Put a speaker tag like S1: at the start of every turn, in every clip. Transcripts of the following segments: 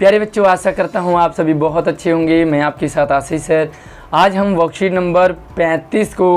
S1: प्यारे बच्चों, आशा करता हूँ आप सभी बहुत अच्छे होंगे। मैं आपके साथ आशीष सर। आज हम वर्कशीट नंबर 35 को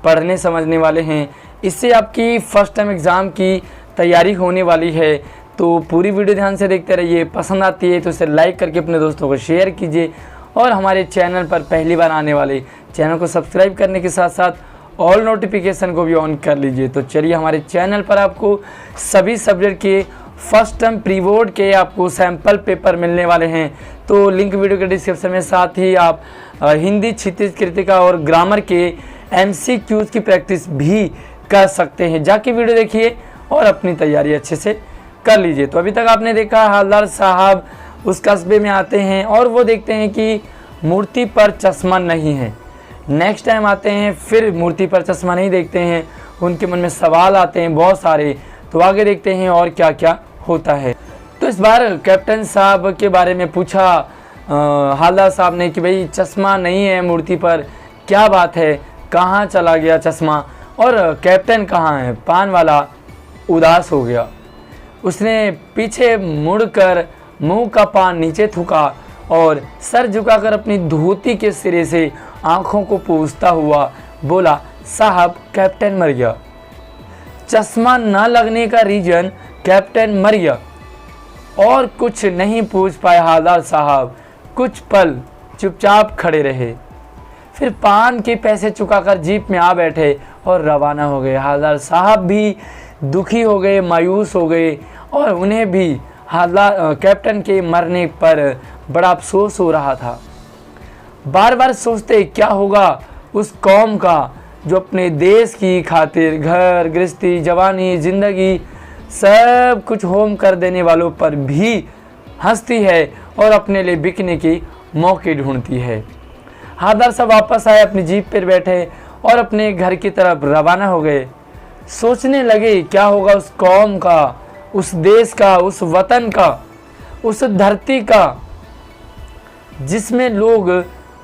S1: पढ़ने समझने वाले हैं। इससे आपकी फर्स्ट टाइम एग्ज़ाम की तैयारी होने वाली है, तो पूरी वीडियो ध्यान से देखते रहिए। पसंद आती है तो इसे लाइक करके अपने दोस्तों को शेयर कीजिए और हमारे चैनल पर पहली बार आने वाले चैनल को सब्सक्राइब करने के साथ साथ ऑल नोटिफिकेशन को भी ऑन कर लीजिए। तो चलिए, हमारे चैनल पर आपको सभी सब्जेक्ट के फर्स्ट टर्म प्री बोर्ड के आपको सैम्पल पेपर मिलने वाले हैं। तो लिंक वीडियो के डिस्क्रिप्शन में, साथ ही आप हिंदी, क्षितिज कृतिका और ग्रामर के MCQs की प्रैक्टिस भी कर सकते हैं। जाके वीडियो देखिए और अपनी तैयारी अच्छे से कर लीजिए। तो अभी तक आपने देखा, हवलदार साहब उस कस्बे में आते हैं और वो देखते हैं कि मूर्ति पर चश्मा नहीं है। नेक्स्ट टाइम आते हैं, फिर मूर्ति पर चश्मा नहीं देखते हैं। उनके मन में सवाल आते हैं बहुत सारे। तो आगे देखते हैं और क्या क्या होता है। तो इस बार कैप्टन साहब के बारे में पूछा हवलदार साहब ने कि भाई चश्मा नहीं है मूर्ति पर, क्या बात है, कहाँ चला गया चश्मा और कैप्टन कहाँ है। पान वाला उदास हो गया। उसने पीछे मुड़कर मुंह का पान नीचे थूका और सर झुकाकर अपनी धोती के सिरे से आंखों को पूछता हुआ बोला, साहब कैप्टन मर गया। चश्मा न लगने का रीजन कैप्टन मर गया। और कुछ नहीं पूछ पाए हवलदार साहब। कुछ पल चुपचाप खड़े रहे, फिर पान के पैसे चुकाकर जीप में आ बैठे और रवाना हो गए। हवलदार साहब भी दुखी हो गए, मायूस हो गए और उन्हें भी हवलदार कैप्टन के मरने पर बड़ा अफसोस हो रहा था। बार बार सोचते क्या होगा उस कौम का जो अपने देश की खातिर घर गृहस्थी, जवानी, जिंदगी सब कुछ होम कर देने वालों पर भी हंसती है और अपने लिए बिकने की मौके ढूंढती है। हवलदार साहब वापस आए, अपनी जीप पर बैठे और अपने घर की तरफ रवाना हो गए। सोचने लगे क्या होगा उस कौम का, उस देश का, उस वतन का, उस धरती का जिसमें लोग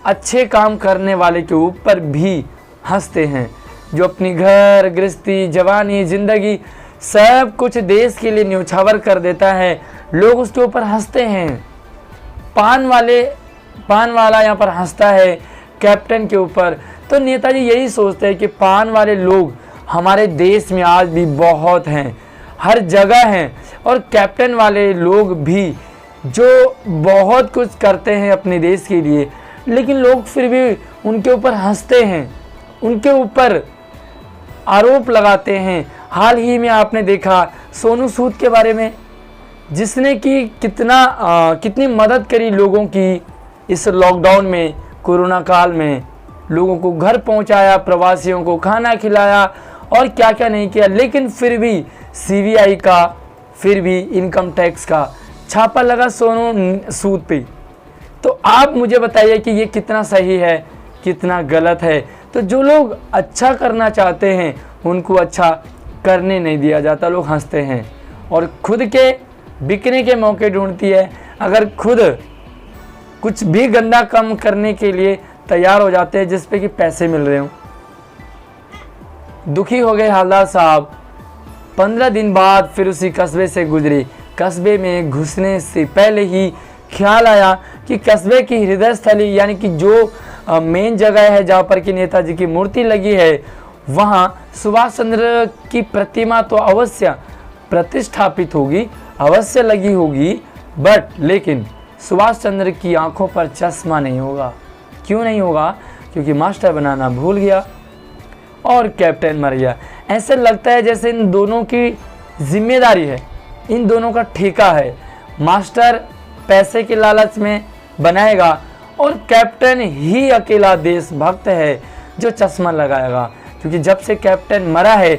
S1: अच्छे काम करने वाले के ऊपर भी हंसते हैं, जो अपनी घर गृहस्थी, जवानी, जिंदगी सब कुछ देश के लिए न्यौछावर कर देता है। लोग उसके ऊपर हंसते हैं। पान वाला यहाँ पर हंसता है कैप्टन के ऊपर। तो नेताजी यही सोचते हैं कि पान वाले लोग हमारे देश में आज भी बहुत हैं, हर जगह हैं, और कैप्टन वाले लोग भी जो बहुत कुछ करते हैं अपने देश के लिए, लेकिन लोग फिर भी उनके ऊपर हंसते हैं, उनके ऊपर आरोप लगाते हैं। हाल ही में आपने देखा सोनू सूद के बारे में, जिसने कि कितनी मदद करी लोगों की इस लॉकडाउन में, कोरोना काल में। लोगों को घर पहुंचाया, प्रवासियों को खाना खिलाया और क्या क्या नहीं किया, लेकिन फिर भी CBI का, फिर भी इनकम टैक्स का छापा लगा सोनू सूद पे। तो आप मुझे बताइए कि ये कितना सही है, कितना गलत है। तो जो लोग अच्छा करना चाहते हैं उनको अच्छा करने नहीं दिया जाता, लोग हंसते हैं और खुद के बिकने के मौके ढूंढती है। अगर खुद कुछ भी गंदा काम करने के लिए तैयार हो जाते हैं जिस पे कि पैसे मिल रहे हों। दुखी हो गए हवलदार साहब। 15 दिन बाद फिर उसी कस्बे से गुजरे। कस्बे में घुसने से पहले ही ख्याल आया कि कस्बे की हृदय स्थली, यानी कि जो मेन जगह है जहाँ पर कि नेताजी की मूर्ति लगी है, वहाँ सुभाष चंद्र की प्रतिमा तो अवश्य प्रतिष्ठापित होगी, अवश्य लगी होगी, लेकिन सुभाष चंद्र की आंखों पर चश्मा नहीं होगा। क्यों नहीं होगा? क्योंकि मास्टर बनाना भूल गया और कैप्टन मर गया। ऐसे लगता है जैसे इन दोनों की जिम्मेदारी है, इन दोनों का ठेका है। मास्टर पैसे के लालच में बनाएगा और कैप्टन ही अकेला देशभक्त है जो चश्मा लगाएगा। क्योंकि जब से कैप्टन मरा है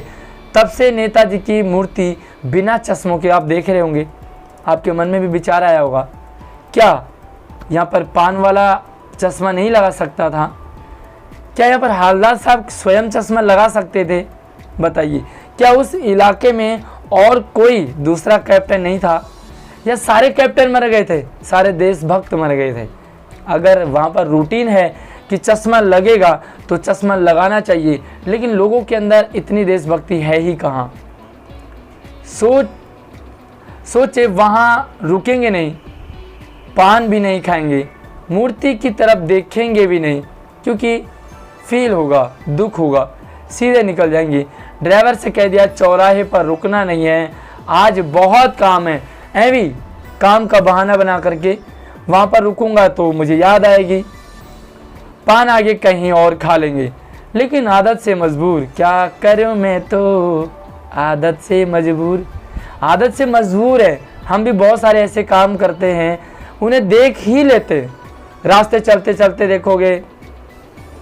S1: तब से नेताजी की मूर्ति बिना चश्मों के, आप देख रहे होंगे, आपके मन में भी विचार आया होगा, क्या यहाँ पर पान वाला चश्मा नहीं लगा सकता था? क्या यहाँ पर हवलदार साहब स्वयं चश्मा लगा सकते थे? बताइए, क्या उस इलाके में और कोई दूसरा कैप्टन नहीं था, या सारे कैप्टन मर गए थे, सारे देशभक्त मर गए थे? अगर वहाँ पर रूटीन है कि चश्मा लगेगा तो चश्मा लगाना चाहिए, लेकिन लोगों के अंदर इतनी देशभक्ति है ही कहाँ। सोचे वहाँ रुकेंगे नहीं, पान भी नहीं खाएंगे, मूर्ति की तरफ देखेंगे भी नहीं, क्योंकि फील होगा, दुख होगा, सीधे निकल जाएंगे। ड्राइवर से कह दिया चौराहे पर रुकना नहीं है, आज बहुत काम है, भी काम का बहाना बना करके वहाँ पर रुकूंगा तो मुझे याद आएगी, पान आगे कहीं और खा लेंगे। लेकिन आदत से मजबूर, क्या करूं मैं तो आदत से मजबूर। आदत से मजबूर है। हम भी बहुत सारे ऐसे काम करते हैं, उन्हें देख ही लेते। रास्ते चलते चलते देखोगे,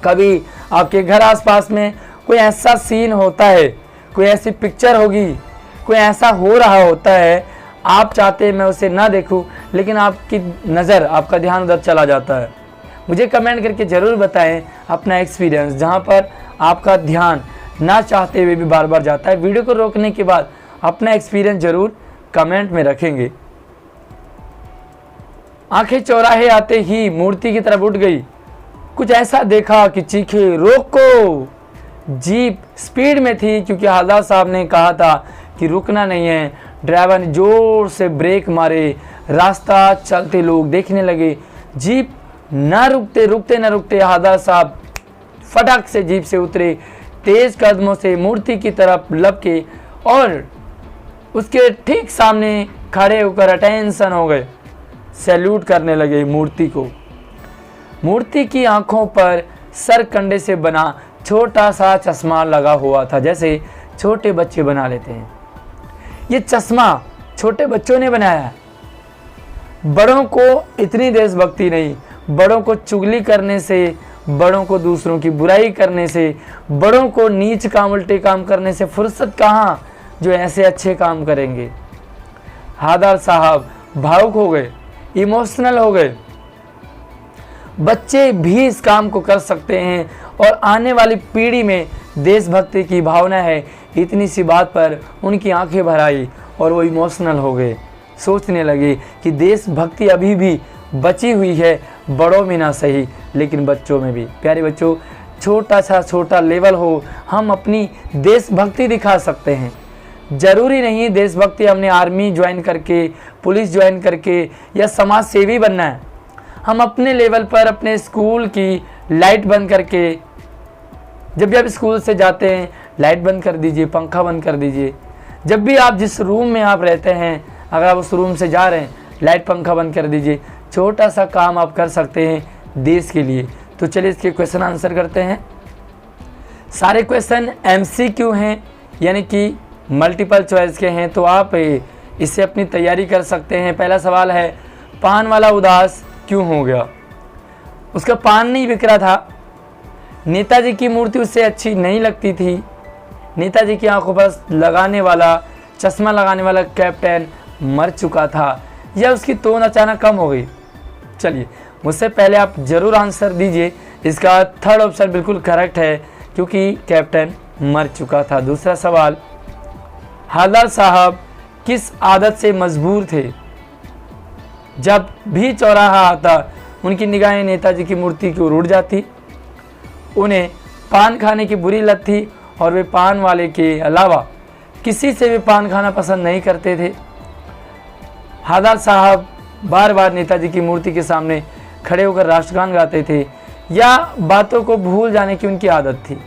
S1: कभी आपके घर आसपास में कोई ऐसा सीन होता है, कोई ऐसी पिक्चर होगी, कोई ऐसा हो रहा होता है, आप चाहते हैं मैं उसे ना देखूं, लेकिन आपकी नज़र, आपका ध्यान उधर चला जाता है। मुझे कमेंट करके ज़रूर बताएं अपना एक्सपीरियंस, जहां पर आपका ध्यान ना चाहते हुए भी बार बार जाता है। वीडियो को रोकने के बाद अपना एक्सपीरियंस ज़रूर कमेंट में रखेंगे। आंखें चौराहे आते ही मूर्ति की तरफ उठ गई। कुछ ऐसा देखा कि चीखे, रोको। जीप स्पीड में थी, क्योंकि हवलदार साहब ने कहा था कि रुकना नहीं है। ड्राइवर ने जोर से ब्रेक मारे, रास्ता चलते लोग देखने लगे। जीप ना रुकते हवलदार साहब फटाक से जीप से उतरे, तेज कदमों से मूर्ति की तरफ लपके और उसके ठीक सामने खड़े होकर अटेंशन हो गए, सैल्यूट करने लगे मूर्ति को। मूर्ति की आंखों पर सरकंडे से बना छोटा सा चश्मा लगा हुआ था, जैसे छोटे बच्चे बना लेते हैं। ये चश्मा छोटे बच्चों ने बनाया है। बड़ों को इतनी देशभक्ति नहीं, बड़ों को चुगली करने से, बड़ों को दूसरों की बुराई करने से, बड़ों को नीच काम, उल्टे काम करने से फुर्सत कहाँ, जो ऐसे अच्छे काम करेंगे। हवलदार साहब भावुक हो गए, इमोशनल हो गए। बच्चे भी इस काम को कर सकते हैं और आने वाली पीढ़ी में देशभक्ति की भावना है, इतनी सी बात पर उनकी आंखें भर आई और वो इमोशनल हो गए। सोचने लगे कि देशभक्ति अभी भी बची हुई है, बड़ों में ना सही लेकिन बच्चों में भी। प्यारे बच्चों, छोटा लेवल हो, हम अपनी देशभक्ति दिखा सकते हैं। ज़रूरी नहीं देशभक्ति हमने आर्मी ज्वाइन करके, पुलिस ज्वाइन करके या समाज सेवी बनना है। हम अपने लेवल पर अपने स्कूल की लाइट बंद करके, जब भी आप स्कूल से जाते हैं लाइट बंद कर दीजिए, पंखा बंद कर दीजिए। जब भी आप जिस रूम में आप रहते हैं, अगर आप उस रूम से जा रहे हैं, लाइट पंखा बंद कर दीजिए। छोटा सा काम आप कर सकते हैं देश के लिए। तो चलिए इसके क्वेश्चन आंसर करते हैं। सारे क्वेश्चन MCQ हैं, यानी कि मल्टीपल चॉइस के हैं, तो आप इससे अपनी तैयारी कर सकते हैं। पहला सवाल है, पान वाला उदास क्यों हो गया? उसका पान नहीं बिक रहा था, नेताजी की मूर्ति उससे अच्छी नहीं लगती थी, नेताजी की आंखों पर लगाने वाला, चश्मा लगाने वाला कैप्टन मर चुका था, या उसकी टोन अचानक कम हो गई। चलिए, मुझसे पहले आप जरूर आंसर दीजिए। इसका थर्ड ऑप्शन बिल्कुल करेक्ट है, क्योंकि कैप्टन मर चुका था। दूसरा सवाल, हवलदार साहब किस आदत से मजबूर थे? जब भी चौराहा आता उनकी निगाहें नेताजी की मूर्ति की ओर उड़ जाती। उन्हें पान खाने की बुरी लत थी और वे पान वाले के अलावा किसी से भी पान खाना पसंद नहीं करते थे। हवलदार साहब बार बार नेताजी की मूर्ति के सामने खड़े होकर राष्ट्रगान गाते थे, या बातों को भूल जाने की उनकी आदत थी।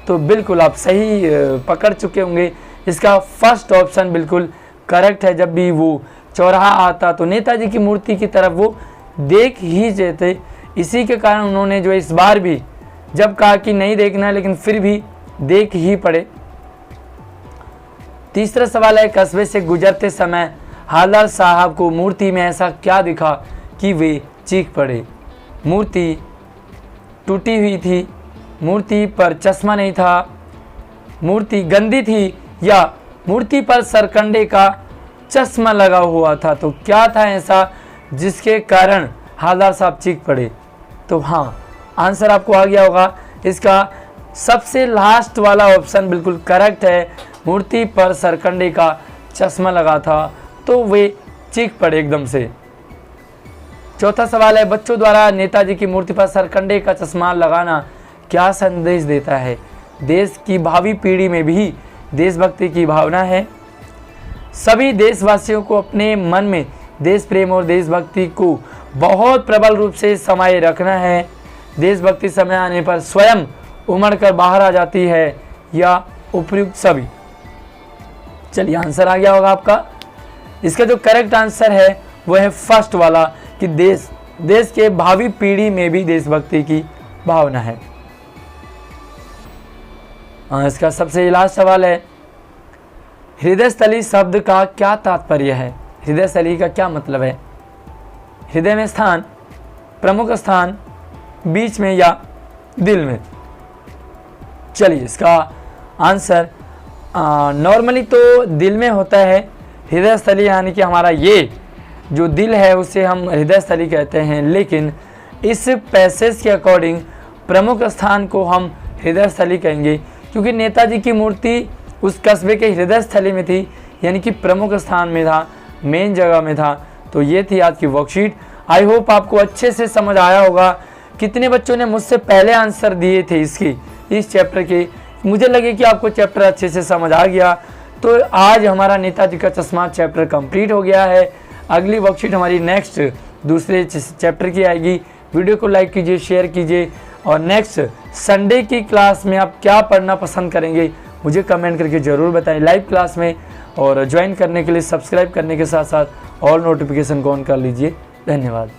S1: तो बिल्कुल आप सही पकड़ चुके होंगे। इसका फर्स्ट ऑप्शन बिल्कुल करेक्ट है। जब भी वो चौराहा आता तो नेताजी की मूर्ति की तरफ वो देख ही जाते। इसी के कारण उन्होंने जो इस बार भी जब कहा कि नहीं देखना है, लेकिन फिर भी देख ही पड़े। तीसरा सवाल है, कस्बे से गुजरते समय हवलदार साहब को मूर्ति में ऐसा क्या दिखा कि वे चीख पड़े? मूर्ति टूटी हुई थी, मूर्ति पर चश्मा नहीं था, मूर्ति गंदी थी, या मूर्ति पर सरकंडे का चश्मा लगा हुआ था? तो क्या था ऐसा जिसके कारण हवलदार साहब चीख पड़े? तो हाँ, आंसर आपको आ गया होगा। इसका सबसे लास्ट वाला ऑप्शन बिल्कुल करेक्ट है। मूर्ति पर सरकंडे का चश्मा लगा था तो वे चीख पड़े एकदम से। चौथा सवाल है, बच्चों द्वारा नेताजी की मूर्ति पर सरकंडे का चश्मा लगाना क्या संदेश देता है? देश की भावी पीढ़ी में भी देशभक्ति की भावना है। सभी देशवासियों को अपने मन में देश प्रेम और देशभक्ति को बहुत प्रबल रूप से समाये रखना है। देशभक्ति समय आने पर स्वयं उमड़ कर बाहर आ जाती है या उपयुक्त सभी। चलिए आंसर आ गया होगा आपका। इसका जो करेक्ट आंसर है वो है फर्स्ट वाला कि देश के भावी पीढ़ी में भी देशभक्ति की भावना है। इसका सबसे लास्ट सवाल है, हृदयस्थली शब्द का क्या तात्पर्य है? हृदयस्थली का क्या मतलब है? हृदय में स्थान, प्रमुख स्थान, बीच में या दिल में? चलिए इसका आंसर नॉर्मली तो दिल में होता है। हृदयस्थली यानी कि हमारा ये जो दिल है उसे हम हृदयस्थली कहते हैं, लेकिन इस पैसेज के अकॉर्डिंग प्रमुख स्थान को हम हृदयस्थली कहेंगे, क्योंकि नेताजी की मूर्ति उस कस्बे के हृदयस्थली में थी, यानी कि प्रमुख स्थान में था, मेन जगह में था। तो ये थी आज की वर्कशीट। आई होप आपको अच्छे से समझ आया होगा। कितने बच्चों ने मुझसे पहले आंसर दिए थे इस चैप्टर के? मुझे लगे कि आपको चैप्टर अच्छे से समझ आ गया। तो आज हमारा नेताजी का चश्मा चैप्टर कंप्लीट हो गया है। अगली वर्कशीट हमारी नेक्स्ट दूसरे चैप्टर की आएगी। वीडियो को लाइक कीजिए, शेयर कीजिए, और नेक्स्ट संडे की क्लास में आप क्या पढ़ना पसंद करेंगे मुझे कमेंट करके ज़रूर बताएं लाइव क्लास में। और ज्वाइन करने के लिए सब्सक्राइब करने के साथ साथ ऑल नोटिफिकेशन को ऑन कर लीजिए। धन्यवाद।